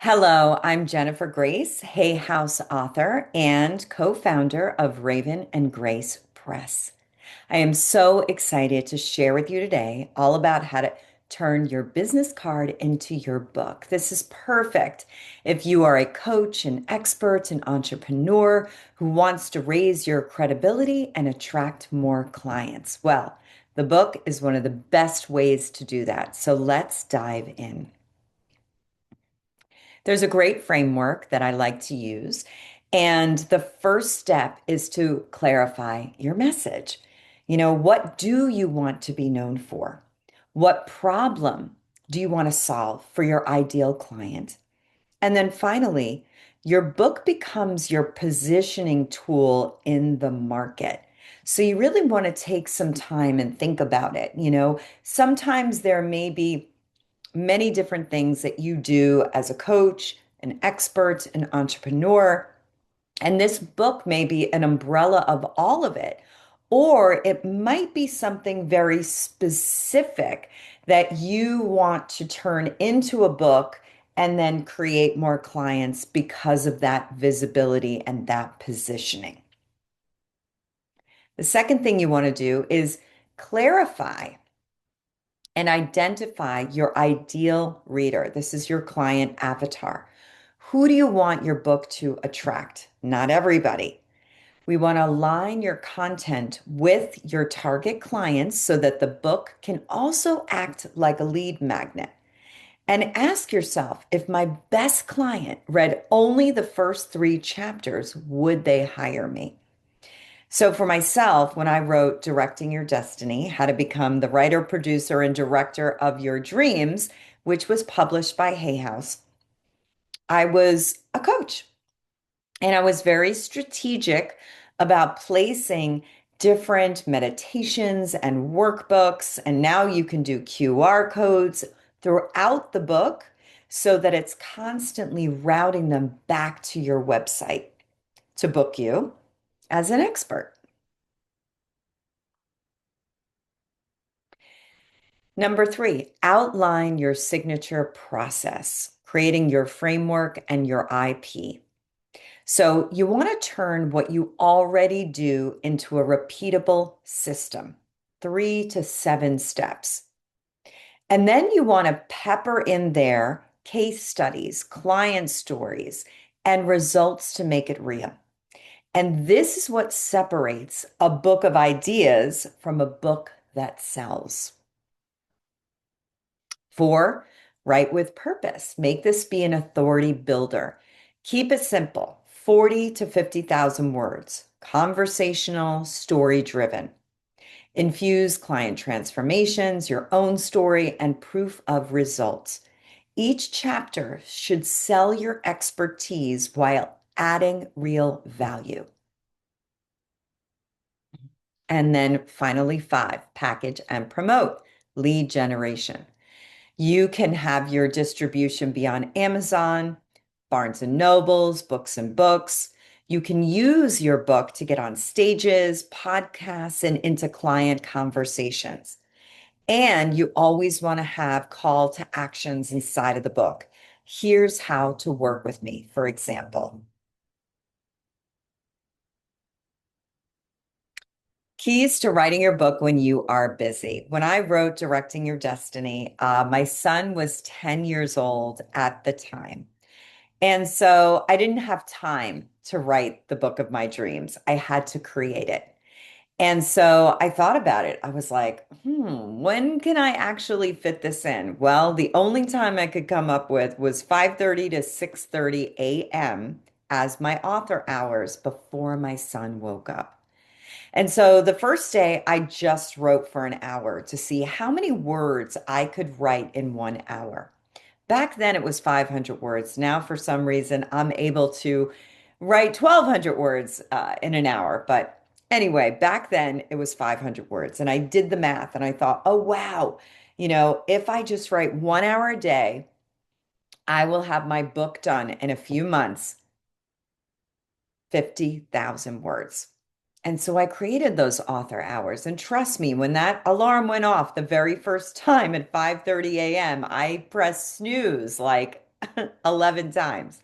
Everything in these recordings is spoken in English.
Hello, I'm Jennifer Grace, Hay House author and co-founder of Raven and Grace Press. I am so excited to share with you today all about how to turn your business card into your book. This is perfect if you are a coach, an expert, an entrepreneur who wants to raise your credibility and attract more clients. Well, the book is one of the best ways to do that. So let's dive in. There's a great framework that I like to use. And the first step is to clarify your message. What do you want to be known for? What problem do you want to solve for your ideal client? And then finally, your book becomes your positioning tool in the market. So you really want to take some time and think about it. Sometimes there may be many different things that you do as a coach, an expert, an entrepreneur. And this book may be an umbrella of all of it, or it might be something very specific that you want to turn into a book and then create more clients because of that visibility and that positioning. The second thing you want to do is clarify and identify your ideal reader. This is your client avatar. Who do you want your book to attract? Not everybody. We want to align your content with your target clients so that the book can also act like a lead magnet. And ask yourself, if my best client read only the first three chapters, would they hire me? So for myself, when I wrote Directing Your Destiny, How to Become the Writer, Producer, and Director of Your Dreams, which was published by Hay House, I was a coach and I was very strategic about placing different meditations and workbooks. And now you can do QR codes throughout the book so that it's constantly routing them back to your website to book you as an expert. Number three, outline your signature process, creating your framework and your IP. So you want to turn what you already do into a repeatable system, 3 to 7 steps. And then you want to pepper in there case studies, client stories, and results to make it real. And this is what separates a book of ideas from a book that sells. 4, write with purpose. Make this be an authority builder. Keep it simple, 40 to 50,000 words, conversational, story driven. Infuse client transformations, your own story, and proof of results. Each chapter should sell your expertise while adding real value. And then finally, 5, package and promote, lead generation. You can have your distribution be on Amazon, Barnes and Nobles, Books and Books. You can use your book to get on stages, podcasts, and into client conversations. And you always want to have call to actions inside of the book. Here's how to work with me, for example. Keys to writing your book when you are busy. When I wrote Directing Your Destiny, my son was 10 years old at the time. And so I didn't have time to write the book of my dreams. I had to create it. And so I thought about it. I was like, when can I actually fit this in? Well, the only time I could come up with was 5:30 to 6:30 a.m. as my author hours before my son woke up. And so the first day, I just wrote for an hour to see how many words I could write in 1 hour. Back then, it was 500 words. Now, for some reason, I'm able to write 1,200 words in an hour. But anyway, back then, it was 500 words. And I did the math and I thought, oh, wow, if I just write 1 hour a day, I will have my book done in a few months, 50,000 words. And so I created those author hours. And trust me, when that alarm went off the very first time at 5:30 a.m., I pressed snooze like 11 times.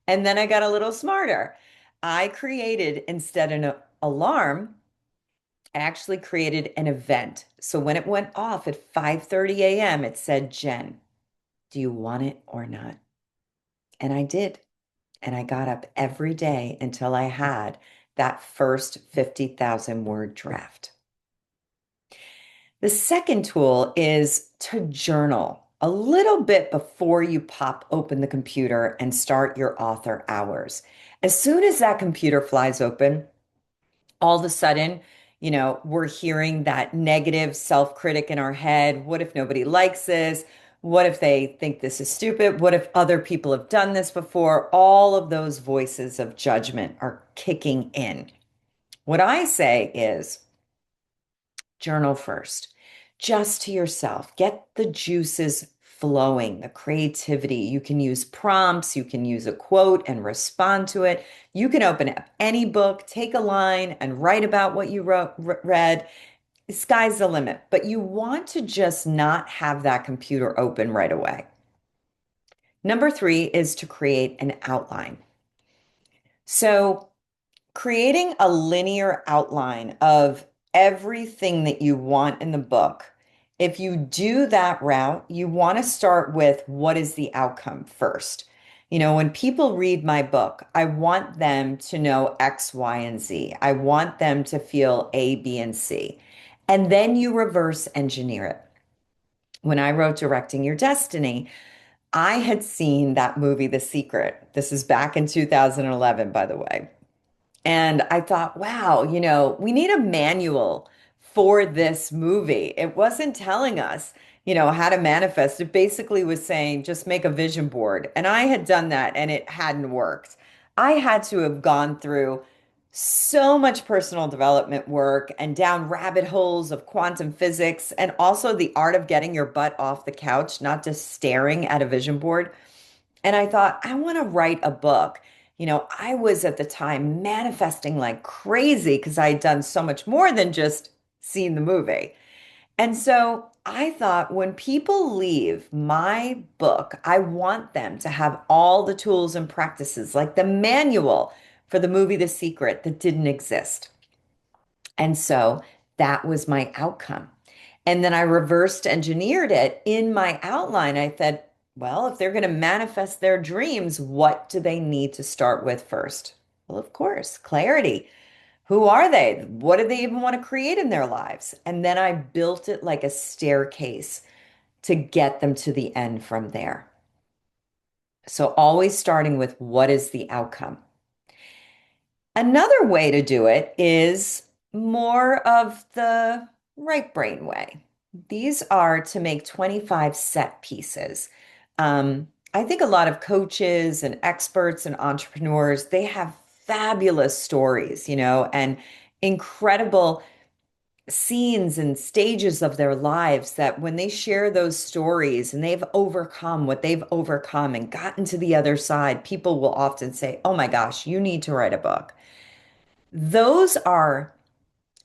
And then I got a little smarter. I created, instead of an alarm, I actually created an event. So when it went off at 5:30 a.m., it said, Jen, do you want it or not? And I did. And I got up every day until I had that first 50,000 word draft. The second tool is to journal a little bit before you pop open the computer and start your author hours. As soon as that computer flies open, all of a sudden, we're hearing that negative self-critic in our head. What if nobody likes this? What if they think this is stupid? What if other people have done this before? All of those voices of judgment are kicking in. What I say is journal first, just to yourself. Get the juices flowing, the creativity. You can use prompts, you can use a quote and respond to it. You can open up any book, take a line, and write about what you read. The sky's the limit, but you want to just not have that computer open right away. Number three is to create an outline. So creating a linear outline of everything that you want in the book. If you do that route, you want to start with what is the outcome first. When people read my book, I want them to know X, Y, and Z. I want them to feel A, B, and C. And then you reverse engineer it. When I wrote Directing Your Destiny, I had seen that movie, The Secret. This is back in 2011, by the way. And I thought, wow, we need a manual for this movie. It wasn't telling us, how to manifest. It basically was saying, just make a vision board. And I had done that and it hadn't worked. I had to have gone through so much personal development work and down rabbit holes of quantum physics and also the art of getting your butt off the couch, not just staring at a vision board. And I thought, I want to write a book. I was at the time manifesting like crazy because I had done so much more than just seeing the movie. And so I thought when people leave my book, I want them to have all the tools and practices, like the manual for the movie The Secret that didn't exist. And so that was my outcome. And then I reversed engineered it in my outline. I said, well, if they're going to manifest their dreams, what do they need to start with first? Well, of course, clarity. Who are they? What do they even want to create in their lives? And then I built it like a staircase to get them to the end from there. So always starting with what is the outcome? Another way to do it is more of the right brain way. These are to make 25 set pieces. I think a lot of coaches and experts and entrepreneurs, they have fabulous stories, and incredible scenes and stages of their lives that when they share those stories and they've overcome what they've overcome and gotten to the other side, people will often say, oh my gosh, you need to write a book. Those are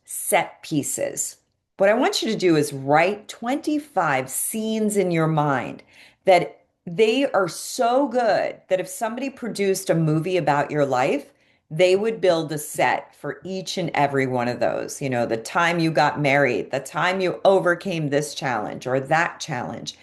set pieces. What I want you to do is write 25 scenes in your mind that they are so good that if somebody produced a movie about your life, they would build a set for each and every one of those. The time you got married, the time you overcame this challenge or that challenge.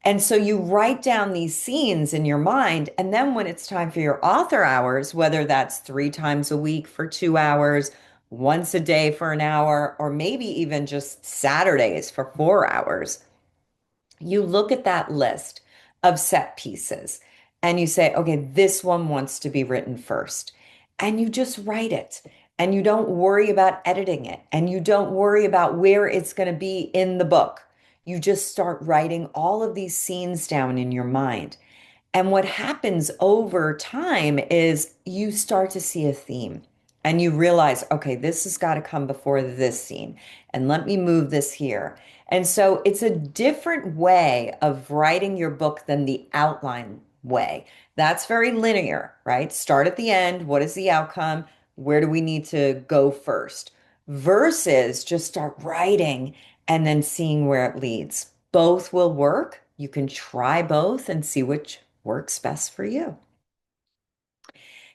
And so you write down these scenes in your mind. And then when it's time for your author hours, whether that's 3 times a week for 2 hours, once a day for an hour, or maybe even just Saturdays for 4 hours, you look at that list of set pieces and you say, okay, this one wants to be written first. And you just write it. And you don't worry about editing it. And you don't worry about where it's going to be in the book. You just start writing all of these scenes down in your mind. And what happens over time is you start to see a theme and you realize, okay, this has got to come before this scene. And let me move this here. And so it's a different way of writing your book than the outline way. That's very linear, right? Start at the end. What is the outcome? Where do we need to go first? Versus just start writing and then seeing where it leads. Both will work. You can try both and see which works best for you.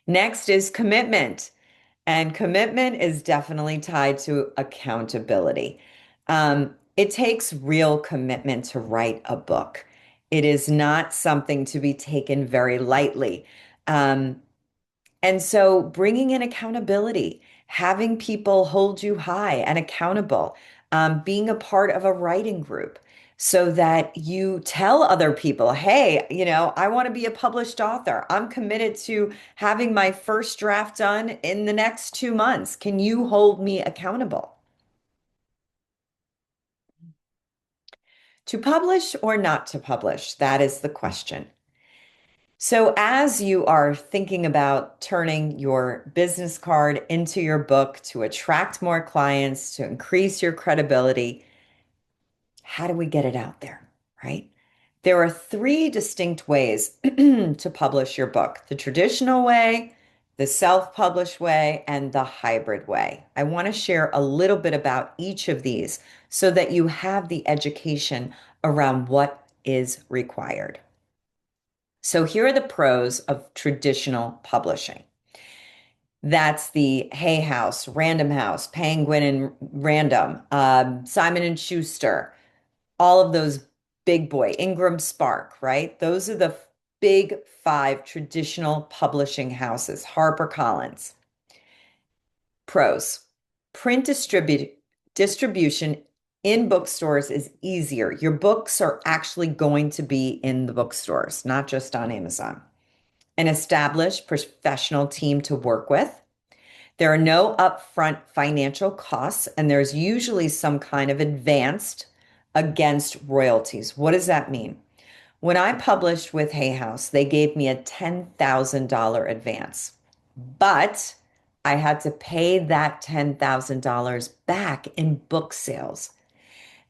Next is commitment. And commitment is definitely tied to accountability. It takes real commitment to write a book. It is not something to be taken very lightly. Um, and so bringing in accountability, having people hold you high and accountable, being a part of a writing group so that you tell other people, hey, I want to be a published author. I'm committed to having my first draft done in the next 2 months. Can you hold me accountable? To publish or not to publish? That is the question. So, as you are thinking about turning your business card into your book to attract more clients, to increase your credibility, how do we get it out there, right? There are three distinct ways to publish your book: the traditional way, the self-published way, and the hybrid way. I want to share a little bit about each of these so that you have the education around what is required. So here are the pros of traditional publishing. That's the Hay House, Random House, Penguin and Random, Simon and Schuster, all of those big boy, Ingram Spark, right? Those are the big five traditional publishing houses, HarperCollins. Pros. Distribution in bookstores is easier. Your books are actually going to be in the bookstores, not just on Amazon. An established professional team to work with. There are no upfront financial costs, and there's usually some kind of advanced against royalties. What does that mean? When I published with Hay House, they gave me a $10,000 advance, but I had to pay that $10,000 back in book sales.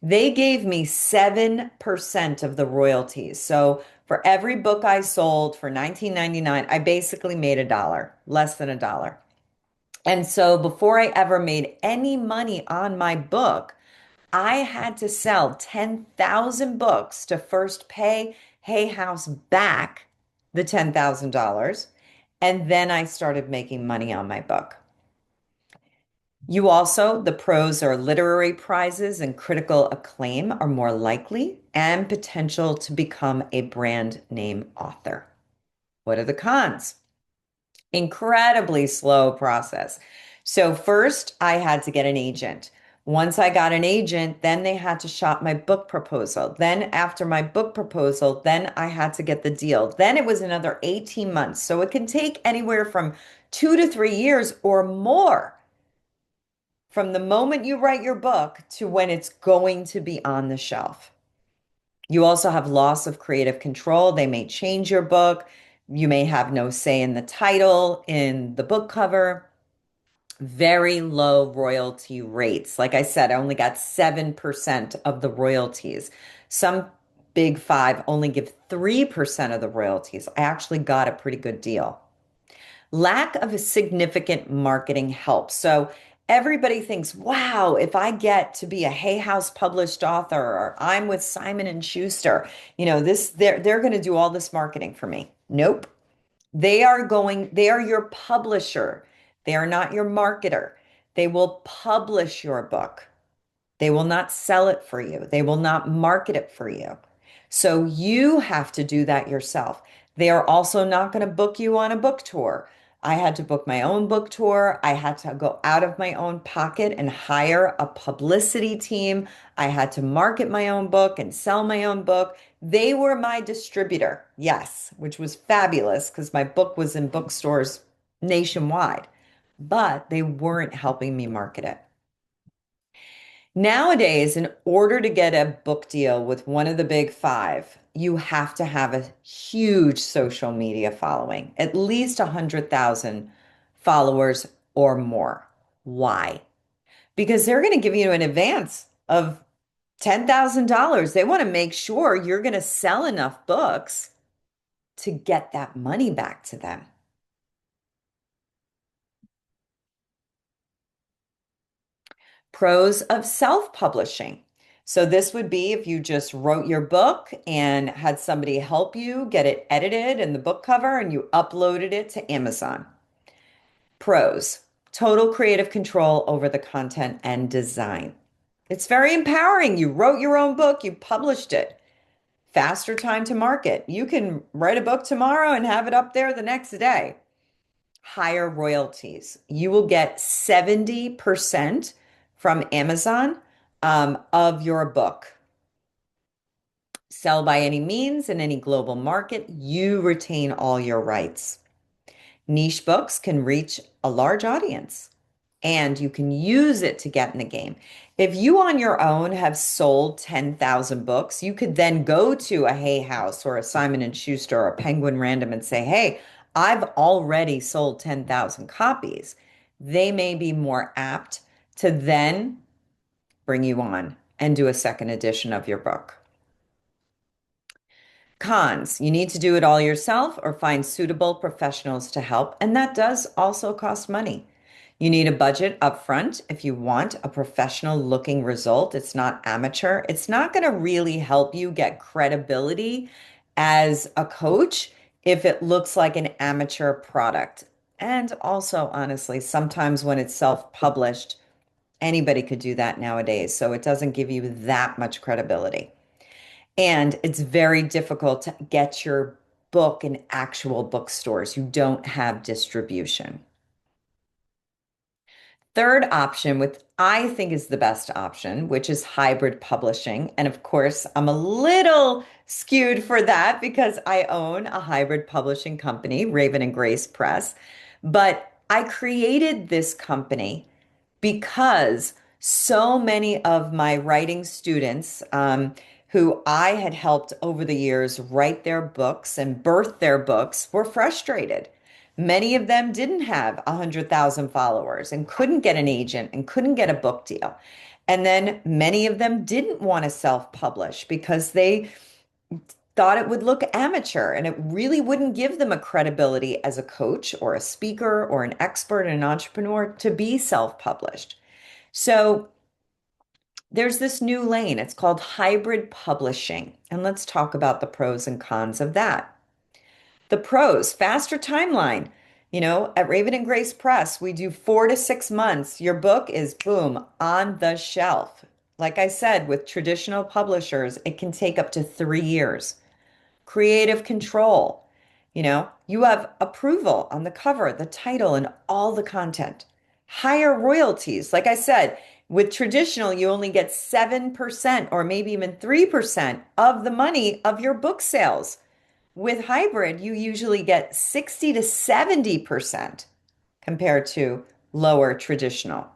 They gave me 7% of the royalties. So for every book I sold for 19.99, I basically made a dollar, less than a dollar. And so before I ever made any money on my book, I had to sell 10,000 books to first pay Hay House back the $10,000. And then I started making money on my book. The pros are literary prizes and critical acclaim are more likely and potential to become a brand name author. What are the cons? Incredibly slow process. So first I had to get an agent. Once I got an agent, then they had to shop my book proposal. Then after my book proposal, then I had to get the deal. Then it was another 18 months. So it can take anywhere from 2 to 3 years or more from the moment you write your book to when it's going to be on the shelf. You also have loss of creative control. They may change your book. You may have no say in the title, in the book cover. Very low royalty rates. Like I said, I only got 7% of the royalties. Some big five only give 3% of the royalties. I actually got a pretty good deal. Lack of a significant marketing help. So everybody thinks, wow, if I get to be a Hay House published author or I'm with Simon and Schuster, they're going to do all this marketing for me. Nope. They are your publisher. They are not your marketer. They will publish your book. They will not sell it for you. They will not market it for you. So you have to do that yourself. They are also not going to book you on a book tour. I had to book my own book tour. I had to go out of my own pocket and hire a publicity team. I had to market my own book and sell my own book. They were my distributor, yes, which was fabulous because my book was in bookstores nationwide, but they weren't helping me market it. Nowadays, in order to get a book deal with one of the big five, you have to have a huge social media following, at least 100,000 followers or more. Why? Because they're going to give you an advance of $10,000. They want to make sure you're going to sell enough books to get that money back to them. Pros of self-publishing. So this would be if you just wrote your book and had somebody help you get it edited and the book cover and you uploaded it to Amazon. Pros, total creative control over the content and design. It's very empowering. You wrote your own book, you published it. Faster time to market. You can write a book tomorrow and have it up there the next day. Higher royalties. You will get 70% from Amazon of your book. Sell by any means in any global market, you retain all your rights. Niche books can reach a large audience and you can use it to get in the game. If you on your own have sold 10,000 books, you could then go to a Hay House or a Simon and Schuster or a Penguin Random and say, "Hey, I've already sold 10,000 copies." They may be more apt to then bring you on and do a second edition of your book. Cons, you need to do it all yourself or find suitable professionals to help, and that does also cost money. You need a budget upfront if you want a professional looking result. It's not amateur. It's not going to really help you get credibility as a coach if it looks like an amateur product. And also, honestly, sometimes when it's self-published, anybody could do that nowadays. So it doesn't give you that much credibility. And it's very difficult to get your book in actual bookstores. You don't have distribution. Third option, which I think is the best option, which is hybrid publishing. And of course, I'm a little skewed for that because I own a hybrid publishing company, Raven and Grace Press. But I created this company because so many of my writing students, who I had helped over the years write their books and birth their books, were frustrated. Many of them didn't have 100,000 followers and couldn't get an agent and couldn't get a book deal. And then many of them didn't want to self-publish because they thought it would look amateur and it really wouldn't give them a credibility as a coach or a speaker or an expert and an entrepreneur to be self-published. So there's this new lane. It's called hybrid publishing. And let's talk about the pros and cons of that. The pros, faster timeline. At Raven and Grace Press, we do 4 to 6 months. Your book is boom, on the shelf. Like I said, with traditional publishers, it can take up to 3 years. Creative control. You have approval on the cover, the title, and all the content. Higher royalties. Like I said, with traditional, you only get 7% or maybe even 3% of the money of your book sales. With hybrid, you usually get 60 to 70% compared to lower traditional.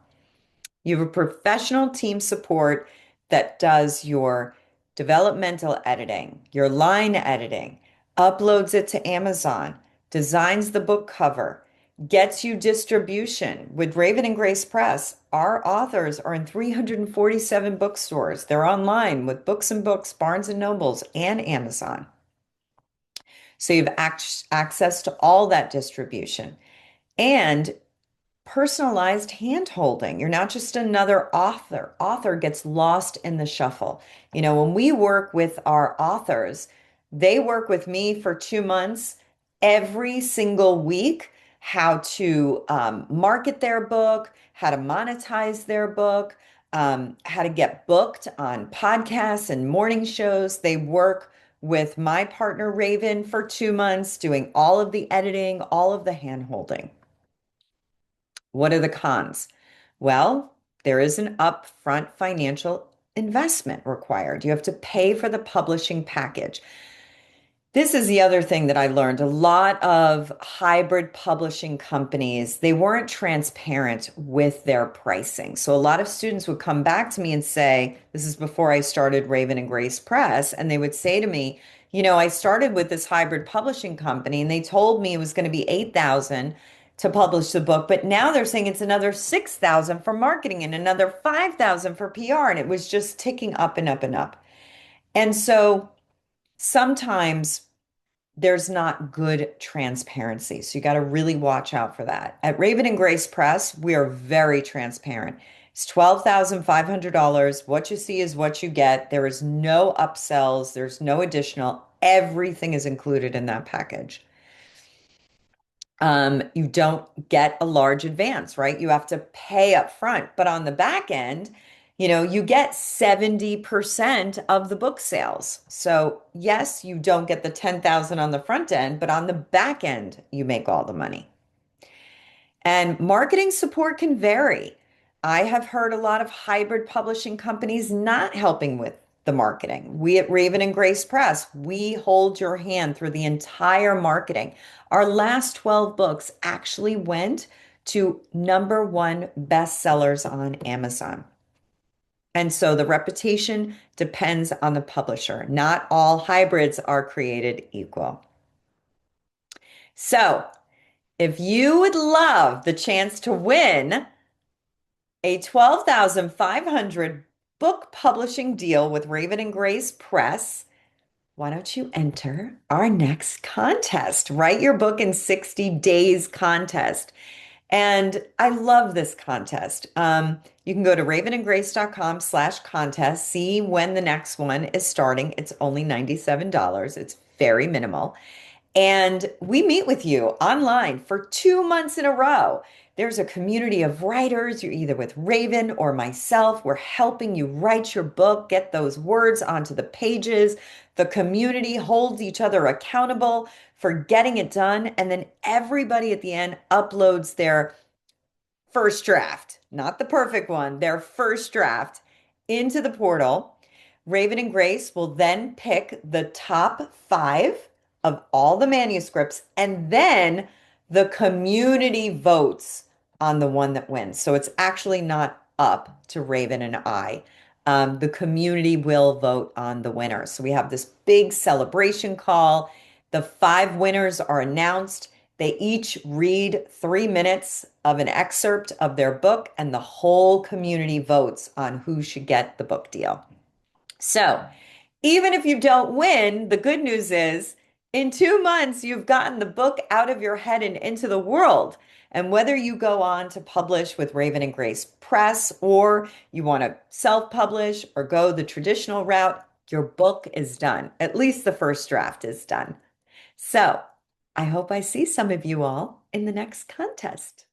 You have a professional team support that does your developmental editing, your line editing, uploads it to Amazon, designs the book cover, gets you distribution. With Raven and Grace Press, our authors are in 347 bookstores. They're online with Books and Books, Barnes and Nobles, and Amazon. So you have access to all that distribution and personalized hand holding. You're not just another author. Author gets lost in the shuffle. When we work with our authors, they work with me for 2 months every single week, how to market their book, how to monetize their book, how to get booked on podcasts and morning shows. They work with my partner Raven for 2 months, doing all of the editing, all of the hand holding. What are the cons? Well, there is an upfront financial investment required. You have to pay for the publishing package. This is the other thing that I learned. A lot of hybrid publishing companies, they weren't transparent with their pricing. So a lot of students would come back to me and say, this is before I started Raven and Grace Press, and they would say to me, I started with this hybrid publishing company and they told me it was going to be 8,000 to publish the book, but now they're saying it's another 6,000 for marketing and another 5,000 for PR, and it was just ticking up and up and up. And so sometimes there's not good transparency. So you got to really watch out for that. At Raven and Grace Press, we are very transparent. It's $12,500. What you see is what you get. There is no upsells, there's no additional. Everything is included in that package. You don't get a large advance, right? You have to pay up front. But on the back end, you get 70% of the book sales. So yes, you don't get the 10,000 on the front end, but on the back end, you make all the money. And marketing support can vary. I have heard a lot of hybrid publishing companies not helping with the marketing. We at Raven and Grace Press, we hold your hand through the entire marketing. Our last 12 books actually went to number one bestsellers on Amazon. And so the reputation depends on the publisher. Not all hybrids are created equal. So if you would love the chance to win a 12,500 book publishing deal with Raven and Grace Press, why don't you enter our next contest? Write your book in 60 days contest. And I love this contest. You can go to ravenandgrace.com/contest, see when the next one is starting. It's only $97. It's very minimal. And we meet with you online for 2 months in a row. There's a community of writers. You're either with Raven or myself. We're helping you write your book, get those words onto the pages. The community holds each other accountable for getting it done. And then everybody at the end uploads their first draft, not the perfect one, their first draft into the portal. Raven and Grace will then pick the top five of all the manuscripts, and then the community votes on the one that wins. So it's actually not up to Raven and I. The community will vote on the winner. So we have this big celebration call. The five winners are announced. They each read 3 minutes of an excerpt of their book, and the whole community votes on who should get the book deal. So, even if you don't win, the good news is in 2 months, you've gotten the book out of your head and into the world. And whether you go on to publish with Raven and Grace Press, or you want to self-publish or go the traditional route, your book is done. At least the first draft is done. So I hope I see some of you all in the next contest.